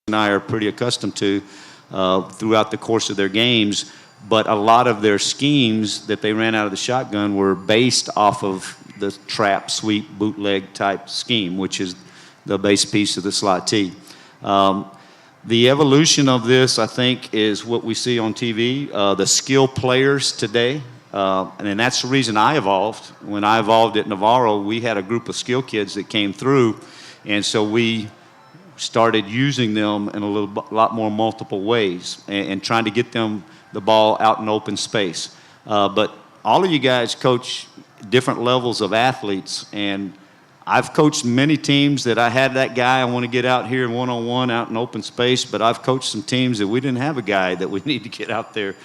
and I are pretty accustomed to throughout the course of their games. But a lot of their schemes that they ran out of the shotgun were based off of the trap, sweep, bootleg type scheme, which is the base piece of the slot T. The evolution of this, I think, is what we see on TV. The skill players today, and that's the reason I evolved. When I evolved at Navarro, we had a group of skill kids that came through, and so we started using them in a lot more multiple ways and trying to get them the ball out in open space. But all of you guys coach different levels of athletes, and I've coached many teams that I had that guy I want to get out here one-on-one out in open space, but I've coached some teams that we didn't have a guy that we need to get out there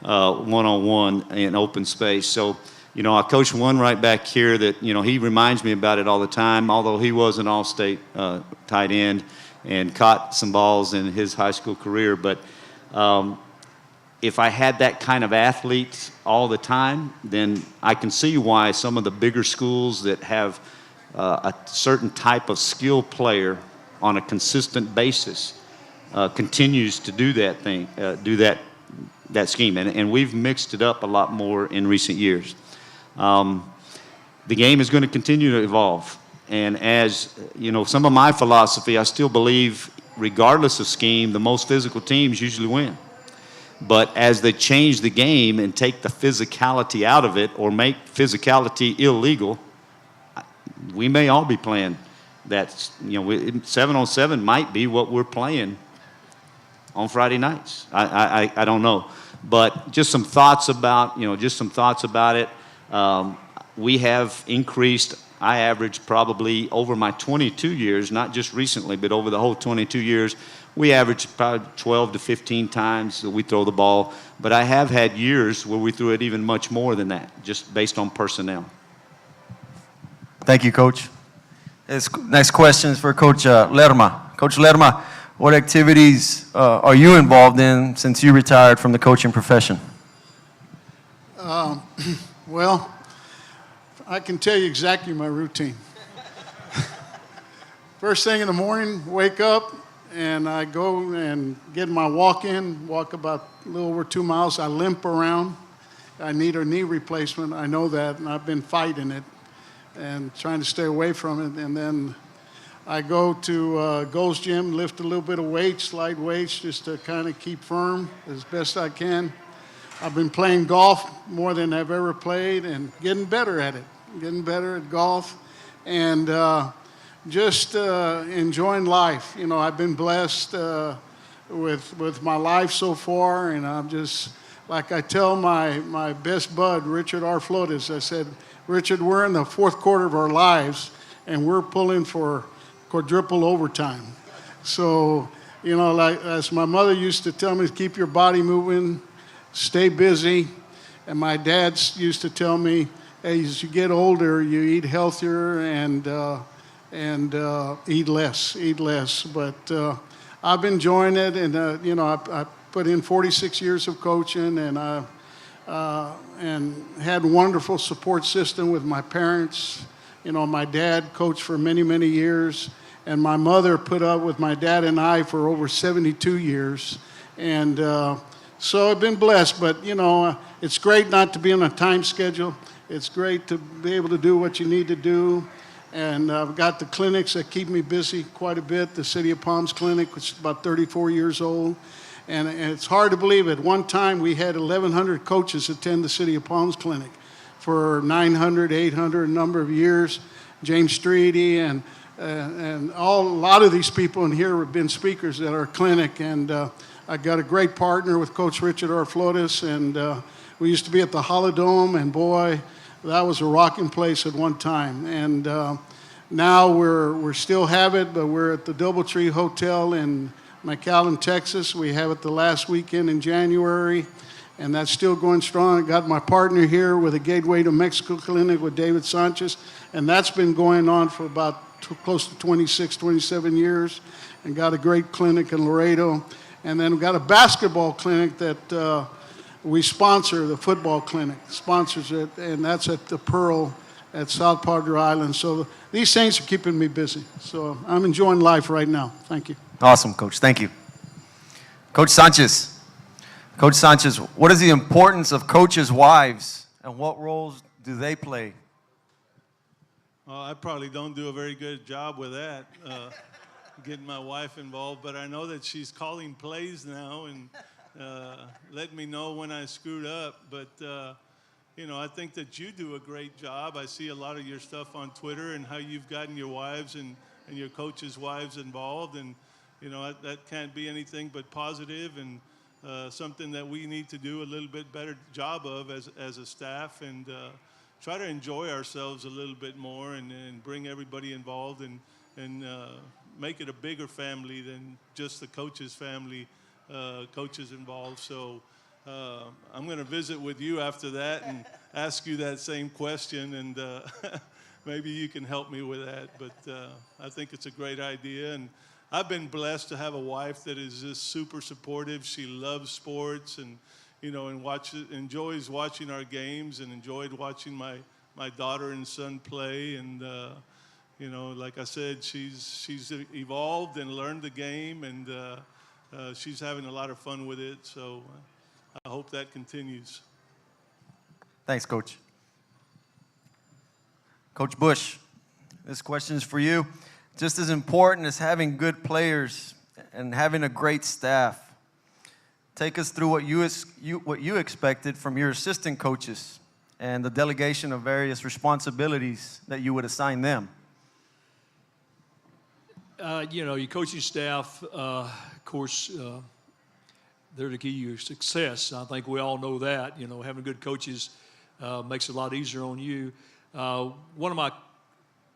one-on-one in open space. So, you know, I coached one right back here that, you know, he reminds me about it all the time, although he was an all-state tight end and caught some balls in his high school career. But if I had that kind of athlete all the time, then I can see why some of the bigger schools that have a certain type of skill player on a consistent basis continues to do that thing, do that scheme, and we've mixed it up a lot more in recent years. The game is going to continue to evolve, and as you know, some of my philosophy, I still believe, regardless of scheme, the most physical teams usually win. But as they change the game and take the physicality out of it or make physicality illegal, we may all be playing that. You know, 7-on-7 might be what we're playing on Friday nights. I don't know, but just some thoughts about it. We have increased. I average probably over my 22 years, not just recently, but over the whole 22 years, we average probably 12 to 15 times that we throw the ball. But I have had years where we threw it even much more than that, just based on personnel. Thank you, Coach. Next question is for Coach Lerma. Coach Lerma, what activities are you involved in since you retired from the coaching profession? Well, I can tell you exactly my routine. First thing in the morning, wake up, and I go and get my walk about a little over 2 miles. I limp around. I need a knee replacement. I know that, and I've been fighting it and trying to stay away from it. And then I go to Gold's Gym, lift a little bit of weights, light weights, just to kind of keep firm as best I can. I've been playing golf more than I've ever played and getting better at it, getting better at golf, and just enjoying life. You know, I've been blessed with my life so far, and I'm just, like I tell my best bud, Richard R. Flores, I said, Richard, we're in the fourth quarter of our lives, and we're pulling for quadruple overtime. So, you know, like as my mother used to tell me, keep your body moving, stay busy. And my dad used to tell me, hey, as you get older, you eat healthier and eat less. But I've been enjoying it, and you know, I put in 46 years of coaching, and and had a wonderful support system with my parents. You know, my dad coached for many, many years, and my mother put up with my dad and I for over 72 years. And so I've been blessed, but you know, it's great not to be on a time schedule. It's great to be able to do what you need to do. And I've got the clinics that keep me busy quite a bit. The City of Palms Clinic, which is about 34 years old. And it's hard to believe, at one time we had 1,100 coaches attend the City of Palms Clinic for 900, 800, a number of years. James Streety and a lot of these people in here have been speakers at our clinic. And I got a great partner with Coach Richard R. Flores, and we used to be at the Holodome, and boy, that was a rocking place at one time. And now we're still have it, but we're at the Doubletree Hotel in McAllen, Texas. We have it the last weekend in January, and that's still going strong. I got my partner here with a Gateway to Mexico clinic with David Sanchez, and that's been going on for about close to 26, 27 years, and got a great clinic in Laredo. And then we've got a basketball clinic that we sponsor, the football clinic sponsors it, and that's at the Pearl at South Padre Island. So these things are keeping me busy. So I'm enjoying life right now. Thank you. Awesome, Coach. Thank you. Coach Sanchez. Coach Sanchez, what is the importance of coaches' wives, and what roles do they play? I probably don't do a very good job with that, getting my wife involved, but I know that she's calling plays now and letting me know when I screwed up. But, you know, I think that you do a great job. I see a lot of your stuff on Twitter and how you've gotten your wives and your coaches' wives involved. And, you know, that can't be anything but positive and something that we need to do a little bit better job of as a staff, and try to enjoy ourselves a little bit more and bring everybody involved and make it a bigger family than just the coaches' family, coaches involved. So I'm going to visit with you after that and ask you that same question, and maybe you can help me with that. But I think it's a great idea, and I've been blessed to have a wife that is just super supportive. She loves sports and, you know, and enjoys watching our games, and enjoyed watching my daughter and son play. And, you know, like I said, she's evolved and learned the game, and she's having a lot of fun with it. So I hope that continues. Thanks, Coach. Coach Bush, this question is for you. Just as important as having good players and having a great staff, take us through what you expected from your assistant coaches and the delegation of various responsibilities that you would assign them. You know, your coaching staff, of course, they're the key to your success. I think we all know that. You know, having good coaches makes it a lot easier on you. One of my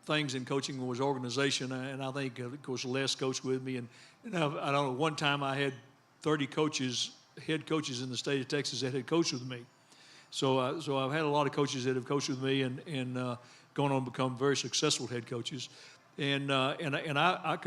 things in coaching was organization, and I think, of course, Les coached with me. And I don't know, one time I had 30 coaches, head coaches in the state of Texas that had coached with me. So I've had a lot of coaches that have coached with me and gone on to become very successful head coaches. And I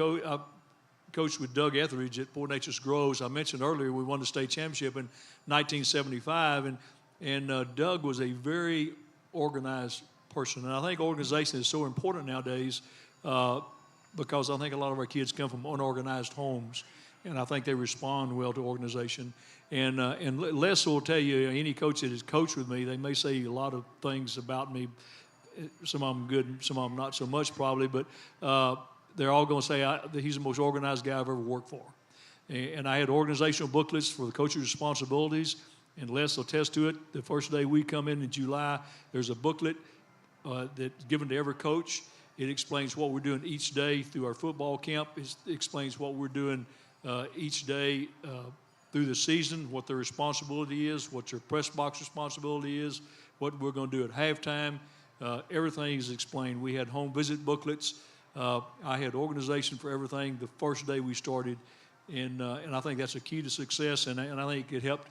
coached with Doug Etheridge at Fort Natchez Groves. I mentioned earlier we won the state championship in 1975, and Doug was a very organized person. And I think organization is so important nowadays because I think a lot of our kids come from unorganized homes, and I think they respond well to organization. And Les will tell you, any coach that has coached with me, they may say a lot of things about me, some of them good, some of them not so much probably, but they're all going to say that he's the most organized guy I've ever worked for. And I had organizational booklets for the coach's responsibilities, and Les will attest to it. The first day we come in July, there's a booklet that's given to every coach. It explains what we're doing each day through our football camp. It explains what we're doing each day through the season, what their responsibility is, what your press box responsibility is, what we're going to do at halftime. Everything is explained. We had home visit booklets. I had organization for everything the first day we started, and I think that's a key to success, and I think it helped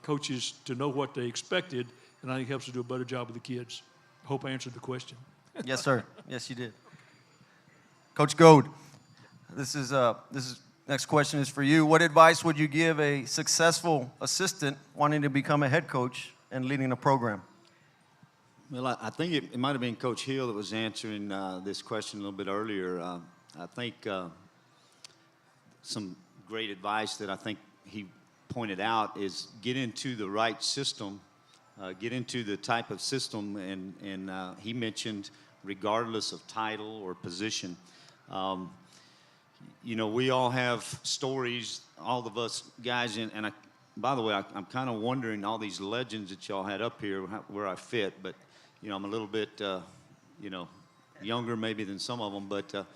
coaches to know what they expected, and I think it helps us do a better job with the kids. I hope I answered the question. Yes, sir. Yes, you did. Coach Goad, this is next question is for you. What advice would you give a successful assistant wanting to become a head coach and leading a program? Well, I think it might have been Coach Hill that was answering this question a little bit earlier. I think some great advice that I think he pointed out is get into the right system, get into the type of system, and he mentioned regardless of title or position. You know, we all have stories, all of us guys, and by the way, I'm kind of wondering all these legends that y'all had up here, where I fit, but you know, I'm a little bit, you know, younger maybe than some of them, but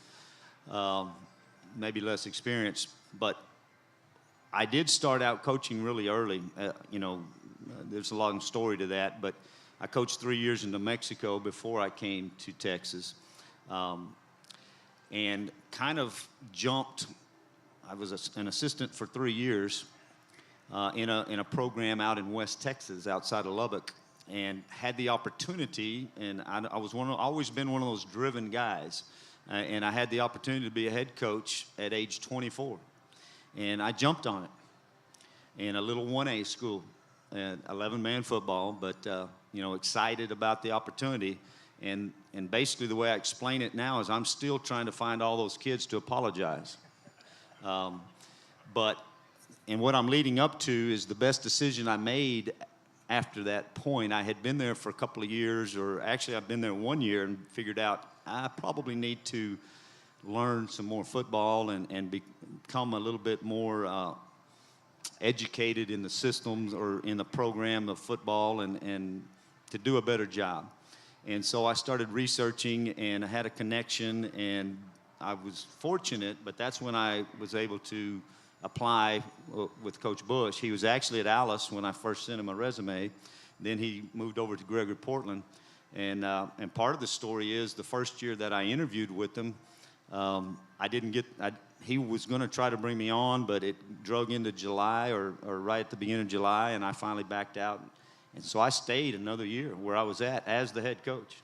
maybe less experienced. But I did start out coaching really early. You know, there's a long story to that, but I coached 3 years in New Mexico before I came to Texas, and kind of jumped. I was an assistant for 3 years in a program out in West Texas, outside of Lubbock. And had the opportunity, and I was always been one of those driven guys, and I had the opportunity to be a head coach at age 24, and I jumped on it in a little 1A school, 11-man football, but you know, excited about the opportunity, and basically the way I explain it now is I'm still trying to find all those kids to apologize. And what I'm leading up to is the best decision I made after that point. I had been there for a couple of years, or actually I've been there 1 year, and figured out I probably need to learn some more football and become a little bit more educated in the systems or in the program of football, and to do a better job. And so I started researching, and I had a connection, and I was fortunate, but that's when I was able to apply with Coach Bush. He was actually at Alice when I first sent him a resume. Then he moved over to Gregory Portland. And part of the story is the first year that I interviewed with him, he was going to try to bring me on, but it drug into July or right at the beginning of July, and I finally backed out. And so I stayed another year where I was at as the head coach.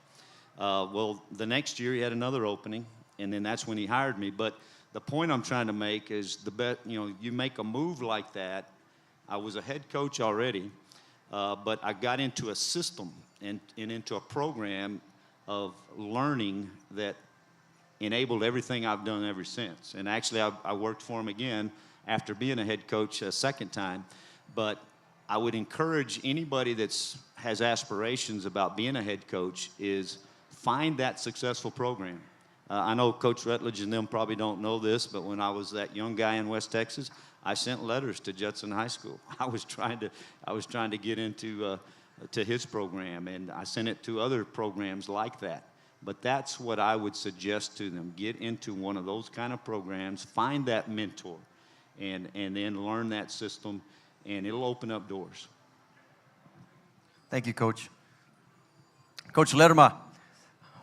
Well, the next year he had another opening, and then that's when he hired me. But the point I'm trying to make is you make a move like that. I was a head coach already, but I got into a system and into a program of learning that enabled everything I've done ever since. And actually, I worked for him again after being a head coach a second time. But I would encourage anybody that has aspirations about being a head coach is find that successful program. I know Coach Rutledge and them probably don't know this, but when I was that young guy in West Texas, I sent letters to Judson High School. I was trying to get into to his program, and I sent it to other programs like that. But that's what I would suggest to them. Get into one of those kind of programs, find that mentor, and then learn that system, and it'll open up doors. Thank you, Coach. Coach Lerma,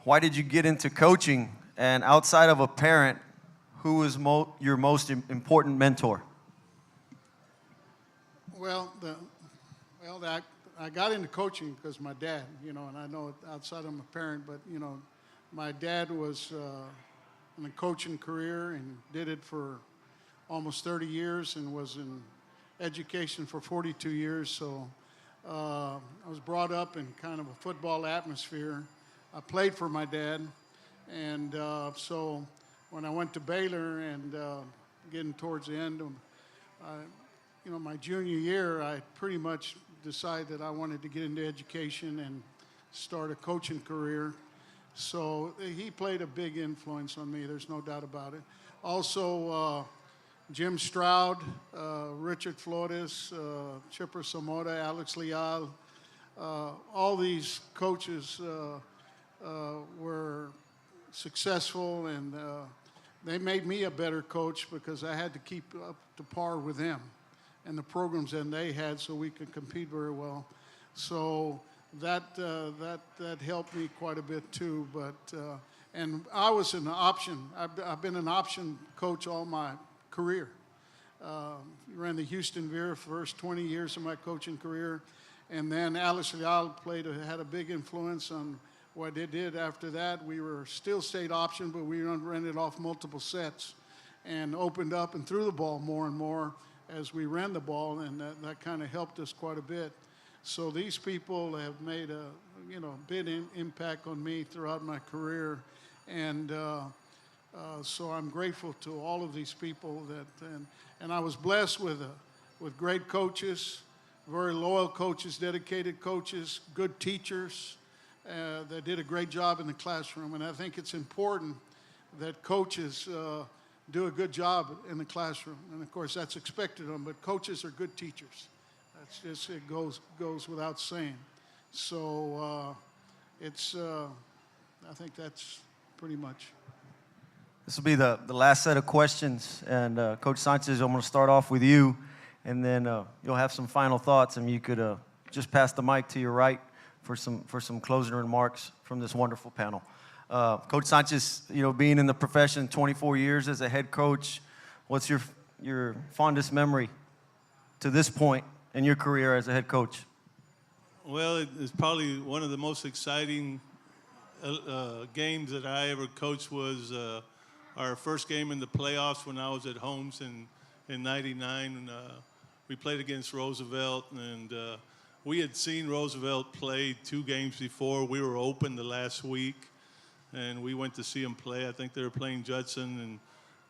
why did you get into coaching? And outside of a parent, who is your most important mentor? Well, I got into coaching because my dad, and I know outside I'm a parent, but, my dad was in a coaching career and did it for almost 30 years and was in education for 42 years. So I was brought up in kind of a football atmosphere. I played for my dad. And so when I went to Baylor and getting towards the end of, my junior year, I pretty much decided that I wanted to get into education and start a coaching career. So he played a big influence on me. There's no doubt about it. Also, Jim Stroud, Richard Flores, Chipper Samora, Alex Leal, all these coaches were successful, and they made me a better coach because I had to keep up to par with them and the programs that they had so we could compete very well. So that helped me quite a bit too. But and I was an option. I've been an option coach all my career. Ran the Houston Veer for the first 20 years of my coaching career, and then Alex Leal had a big influence on what they did after that. We were still state option, but we ran it off multiple sets and opened up and threw the ball more and more as we ran the ball, and that kind of helped us quite a bit. So these people have made a big impact on me throughout my career, and so I'm grateful to all of these people and I was blessed with great coaches, very loyal coaches, dedicated coaches, good teachers. That did a great job in the classroom, and I think it's important that coaches do a good job in the classroom, and of course that's expected of them, but coaches are good teachers. That's just, it goes without saying. So I think that's pretty much. This will be the last set of questions, and Coach Sanchez, I'm going to start off with you, and then you'll have some final thoughts, and you could just pass the mic to your right for some closing remarks from this wonderful panel. Coach Sanchez, being in the profession 24 years as a head coach, what's your fondest memory to this point in your career as a head coach? Well, it's probably one of the most exciting games that I ever coached was our first game in the playoffs when I was at Holmes in '99. We played against Roosevelt, and we had seen Roosevelt play 2 games before. We were open the last week, and we went to see them play. I think they were playing Judson,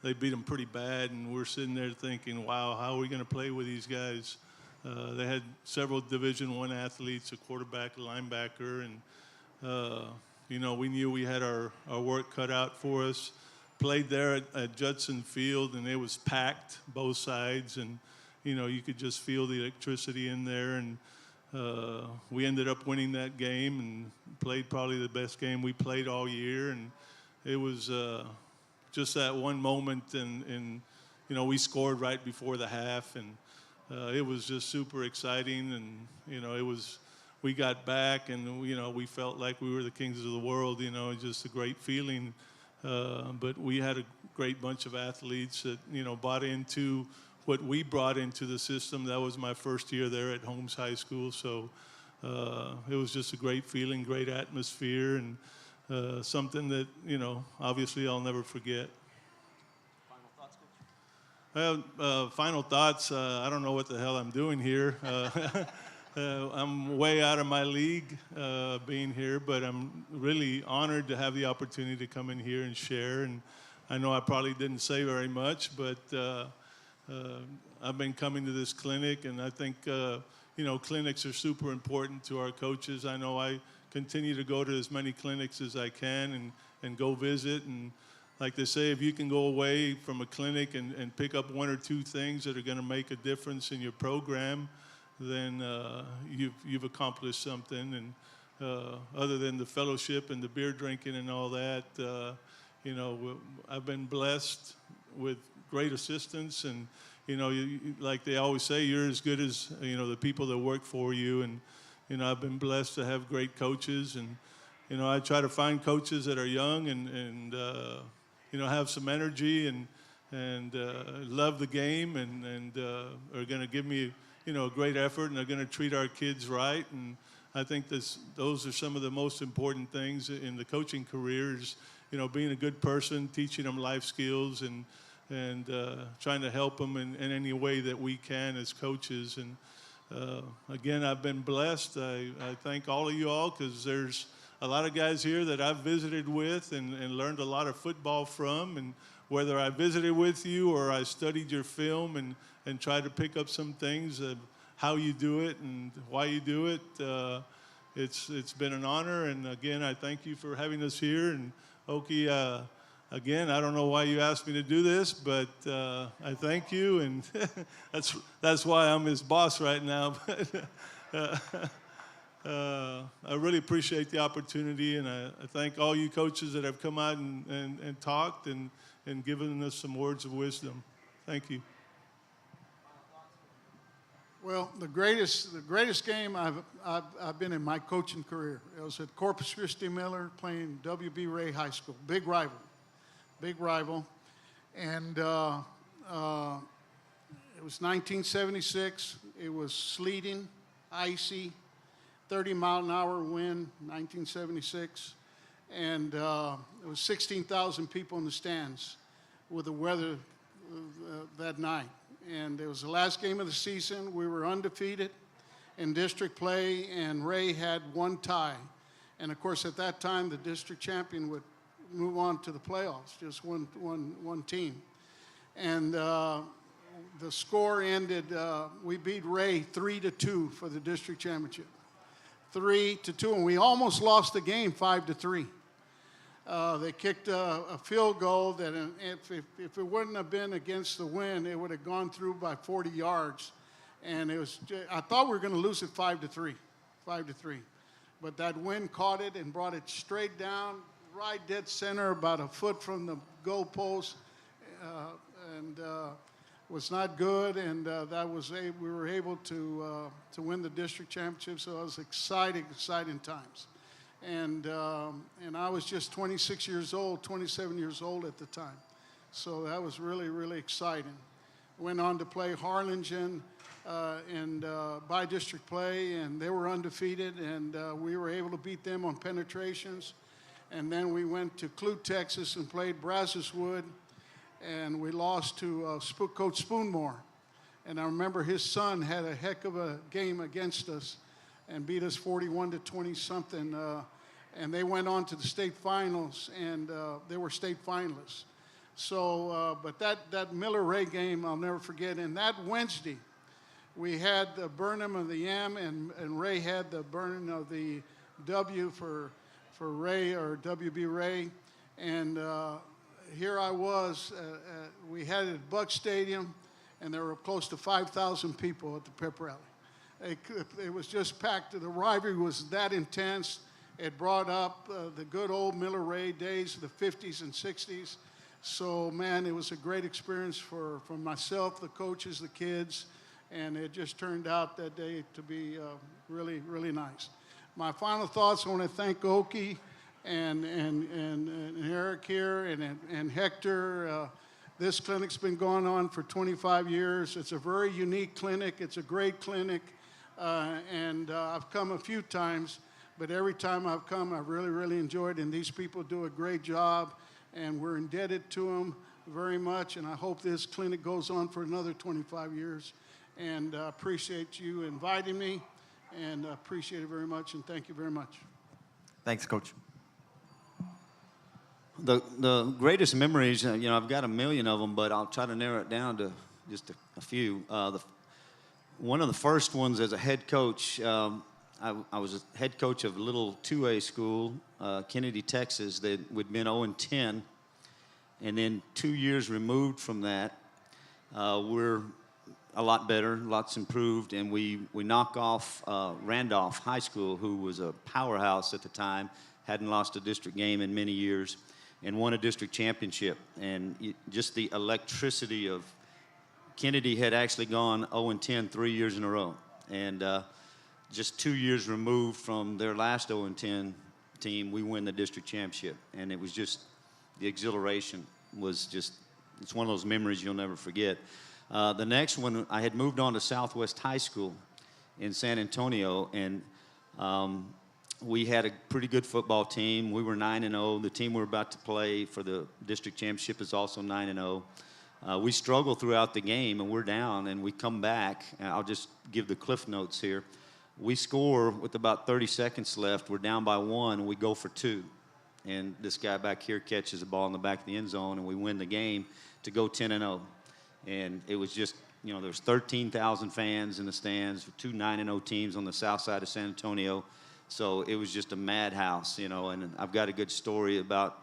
they beat them pretty bad, and we're sitting there thinking, wow, how are we going to play with these guys? They had several Division I athletes, a quarterback, a linebacker, and you know, we knew we had our work cut out for us. Played there at Judson Field, and it was packed both sides, and you know, you could just feel the electricity in there. And we ended up winning that game and played probably the best game we played all year. And it was just that one moment, and you know, we scored right before the half, and it was just super exciting. And you know, we got back, and you know, we felt like we were the kings of the world. You know, just a great feeling. But we had a great bunch of athletes that, you know, bought into what we brought into the system. That was my first year there at Holmes High School. So it was just a great feeling, great atmosphere, and something that, you know, obviously I'll never forget. Final thoughts, Coach? Well, final thoughts, I don't know what the hell I'm doing here. I'm way out of my league being here, but I'm really honored to have the opportunity to come in here and share. And I know I probably didn't say very much, but I've been coming to this clinic, and I think, you know, clinics are super important to our coaches. I know I continue to go to as many clinics as I can and go visit. And like they say, if you can go away from a clinic and pick up one or two things that are going to make a difference in your program, then you've accomplished something. And other than the fellowship and the beer drinking and all that, you know, I've been blessed with great assistance. And you know, like they always say, you're as good as, you know, the people that work for you. And you know, I've been blessed to have great coaches. And you know, I try to find coaches that are young and you know, have some energy and love the game and are going to give me, you know, a great effort, and they're going to treat our kids right. And I think those are some of the most important things in the coaching career is, you know, being a good person, teaching them life skills, and trying to help them in any way that we can as coaches. And again, I've been blessed. I thank all of you all, because there's a lot of guys here that I've visited with and learned a lot of football from. And whether I visited with you or I studied your film and tried to pick up some things of how you do it and why you do it, it's been an honor. And again, I thank you for having us here. And Oki, again, I don't know why you asked me to do this, but I thank you, and that's why I'm his boss right now. I really appreciate the opportunity, and I thank all you coaches that have come out and talked and given us some words of wisdom. Thank you. Well, the greatest game I've been in my coaching career. It was at Corpus Christi Miller playing W.B. Ray High School, big rival, and it was 1976. It was sleeting, icy, 30-mile-an-hour wind, 1976, and it was 16,000 people in the stands with the weather that night. And it was the last game of the season. We were undefeated in district play, and Ray had one tie. And of course, at that time, the district champion would move on to the playoffs, just one team. And the score ended, we beat Ray 3-2 for the district championship. 3-2, and we almost lost the game 5-3. They kicked a field goal that if it wouldn't have been against the wind, it would have gone through by 40 yards. And it was, I thought we were going to lose it 5-3. But that wind caught it and brought it straight down, right dead center, about a foot from the goal post, and was not good. And we were able to win the district championship. So it was exciting times. And I was just 26 years old, 27 years old at the time. So that was really, really exciting. Went on to play Harlingen and by-district play, and they were undefeated, and we were able to beat them on penetrations. And then we went to Clute, Texas, and played Brazos Wood, and we lost to Coach Spoonmore. And I remember his son had a heck of a game against us and beat us 41-20-something. And they went on to the state finals, and they were state finalists. So, but that Miller-Ray game, I'll never forget. And that Wednesday, we had the Burnham of the M, and Ray had the Burnham of the W for Ray, or WB Ray. And here I was. We had it at Buck Stadium, and there were close to 5,000 people at the pep rally. It was just packed. The rivalry was that intense. It brought up the good old Miller-Ray days of the 50s and 60s. So, man, it was a great experience for myself, the coaches, the kids, and it just turned out that day to be really, really nice. My final thoughts, I want to thank Oki and Eric here and Hector. This clinic's been going on for 25 years. It's a very unique clinic. It's a great clinic, and I've come a few times, but every time I've come, I've really, really enjoyed it, and these people do a great job, and we're indebted to them very much, and I hope this clinic goes on for another 25 years, and I appreciate you inviting me, and I appreciate it very much, and thank you very much. Thanks, Coach. The greatest memories, I've got a million of them, but I'll try to narrow it down to just a few. One of the first ones as a head coach, I was a head coach of a little 2A school, Kennedy, Texas, that we'd been 0-10. And then 2 years removed from that, we're a lot better, lots improved, and we knock off Randolph High School, who was a powerhouse at the time, hadn't lost a district game in many years, and won a district championship. And just the electricity of Kennedy had actually gone 0-10 3 years in a row. And just 2 years removed from their last 0-10 team, we win the district championship. And it was just, the exhilaration was just, it's one of those memories you'll never forget. The next one, I had moved on to Southwest High School in San Antonio, and we had a pretty good football team. We were 9-0. The team we were about to play for the district championship is also 9-0. We struggle throughout the game, and we're down, and we come back. And I'll just give the cliff notes here. We score with about 30 seconds left. We're down by 1, and we go for 2. And this guy back here catches the ball in the back of the end zone, and we win the game to go 10-0. And it was just, there was 13,000 fans in the stands, 2 9-0 teams on the south side of San Antonio. So it was just a madhouse, and I've got a good story about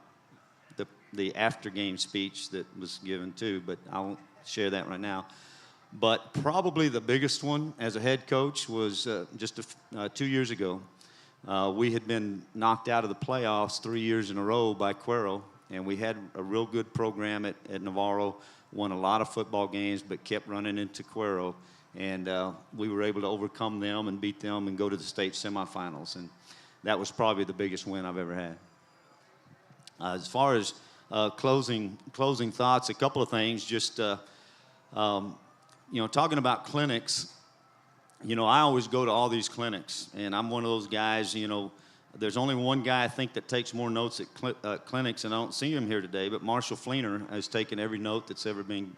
the after-game speech that was given too, but I won't share that right now. But probably the biggest one as a head coach was just 2 years ago. We had been knocked out of the playoffs 3 years in a row by Cuero, and we had a real good program at Navarro, won a lot of football games, but kept running into Cuero. And we were able to overcome them and beat them and go to the state semifinals. And that was probably the biggest win I've ever had. As far as closing thoughts, a couple of things. Just, talking about clinics, I always go to all these clinics. And I'm one of those guys, there's only one guy I think that takes more notes at clinics, and I don't see him here today, but Marshall Fleener has taken every note that's ever been,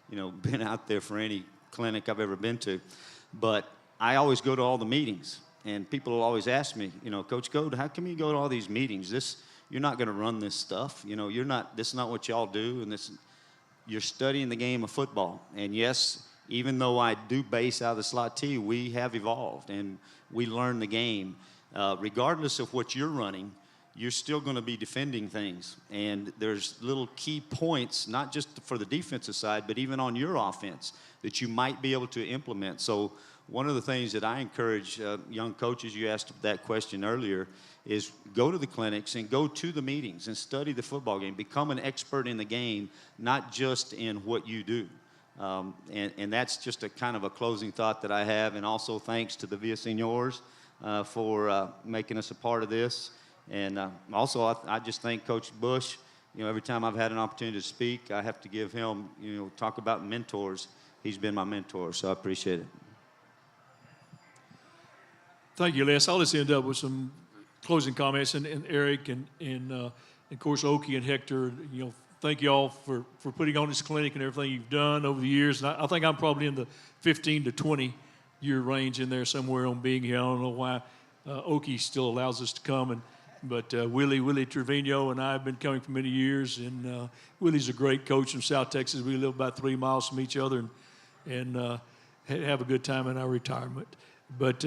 been out there for any clinic I've ever been to. But I always go to all the meetings, and people will always ask me, Coach Gold, how come you go to all these meetings? You're not going to run this stuff. This is not what y'all do, and you're studying the game of football. And yes, even though I do base out of the slot T, we have evolved, and we learn the game. Regardless of what you're running, you're still going to be defending things. And there's little key points, not just for the defensive side, but even on your offense, that you might be able to implement. So one of the things that I encourage young coaches, you asked that question earlier, is go to the clinics and go to the meetings and study the football game. Become an expert in the game, not just in what you do. And that's just a kind of a closing thought that I have. And also thanks to the Villasenors for making us a part of this. And also, I just thank Coach Bush. Every time I've had an opportunity to speak, I have to give him, talk about mentors. He's been my mentor, so I appreciate it. Thank you, Les. I'll just end up with some closing comments. And Eric and of course, Oki and Hector, thank you all for putting on this clinic and everything you've done over the years. And I think I'm probably in the 15 to 20 year range in there somewhere on being here. I don't know why Oki still allows us to come and But Willie Trevino and I have been coming for many years, and Willie's a great coach from South Texas. We live about 3 miles from each other, and have a good time in our retirement. But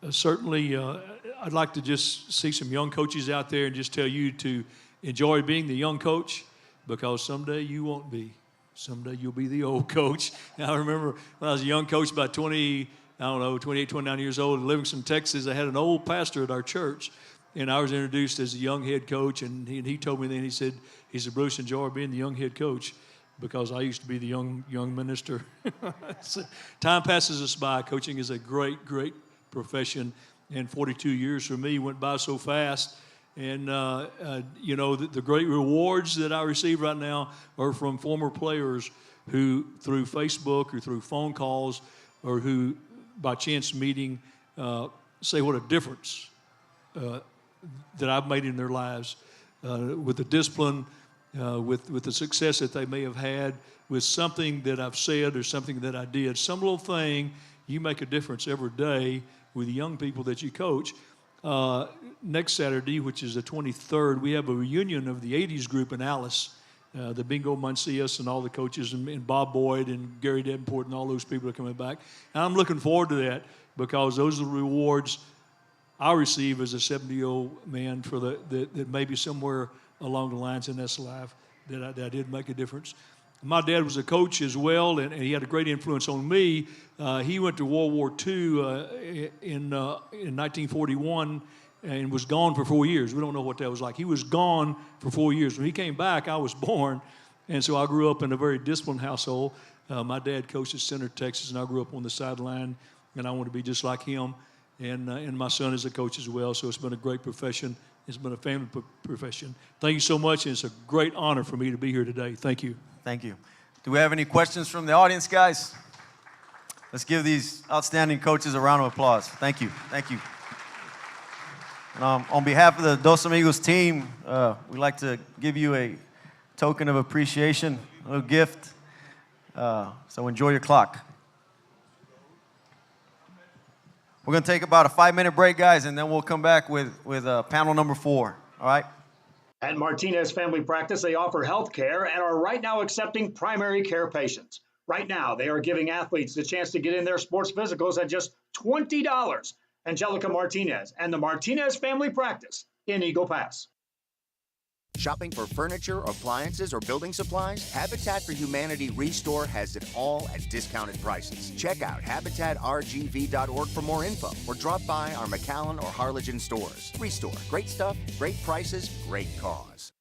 certainly, I'd like to just see some young coaches out there and just tell you to enjoy being the young coach, because someday you won't be. Someday you'll be the old coach. Now, I remember when I was a young coach, about 28, 29 years old, in Livingston, Texas, I had an old pastor at our church, and I was introduced as a young head coach, and he told me then, he said, Bruce, enjoy being the young head coach, because I used to be the young minister. So, time passes us by. Coaching is a great profession, and 42 years for me went by so fast. And, the great rewards that I receive right now are from former players who, through Facebook or through phone calls, or who, by chance meeting, say what a difference that I've made in their lives, with the discipline, with the success that they may have had, with something that I've said or something that I did. Some little thing, you make a difference every day with the young people that you coach. Next Saturday, which is the 23rd, we have a reunion of the 80s group in Alice. The Bingo Mancias and all the coaches, and Bob Boyd and Gary Davenport and all those people are coming back. And I'm looking forward to that, because those are the rewards I receive as a 70-year-old man for that maybe somewhere along the lines in this life that I did make a difference. My dad was a coach as well, and he had a great influence on me. He went to World War II in 1941 and was gone for 4 years. We don't know what that was like. He was gone for 4 years. When he came back, I was born, and so I grew up in a very disciplined household. My dad coached at Center, Texas, and I grew up on the sideline, and I want to be just like him. And my son is a coach as well, so it's been a great profession. It's been a family profession. Thank you so much, and it's a great honor for me to be here today. Thank you. Thank you. Do we have any questions from the audience, guys? Let's give these outstanding coaches a round of applause. Thank you. Thank you. And, on behalf of the Dos Amigos team, we'd like to give you a token of appreciation, a little gift. So enjoy your clock. We're going to take about a 5-minute break, guys, and then we'll come back with panel number 4. All right? At Martinez Family Practice, they offer health care and are right now accepting primary care patients. Right now, they are giving athletes the chance to get in their sports physicals at just $20. Angelica Martinez and the Martinez Family Practice in Eagle Pass. Shopping for furniture, appliances, or building supplies? Habitat for Humanity Restore has it all at discounted prices. Check out habitatrgv.org for more info, or drop by our McAllen or Harlingen stores. Restore. Great stuff, great prices, great cause.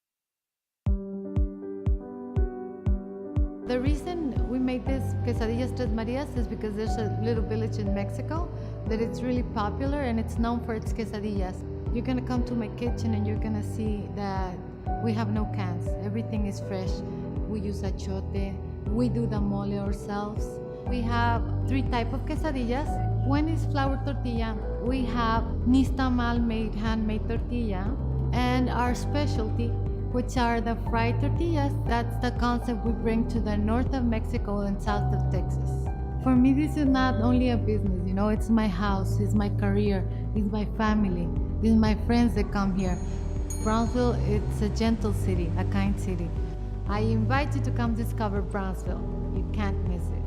The reason we made this Quesadillas Tres Marias is because there's a little village in Mexico that it's really popular, and it's known for its quesadillas. You're gonna come to my kitchen and you're gonna see that we have no cans. Everything is fresh. We use achote. We do the mole ourselves. We have 3 types of quesadillas. One is flour tortilla. We have nixtamal made handmade tortilla, and our specialty, which are the fried tortillas. That's the concept we bring to the north of Mexico and south of Texas. For me, this is not only a business, it's my house, it's my career, it's my family, it's my friends that come here. Brownsville, it's a gentle city, a kind city. I invite you to come discover Brownsville. You can't miss it.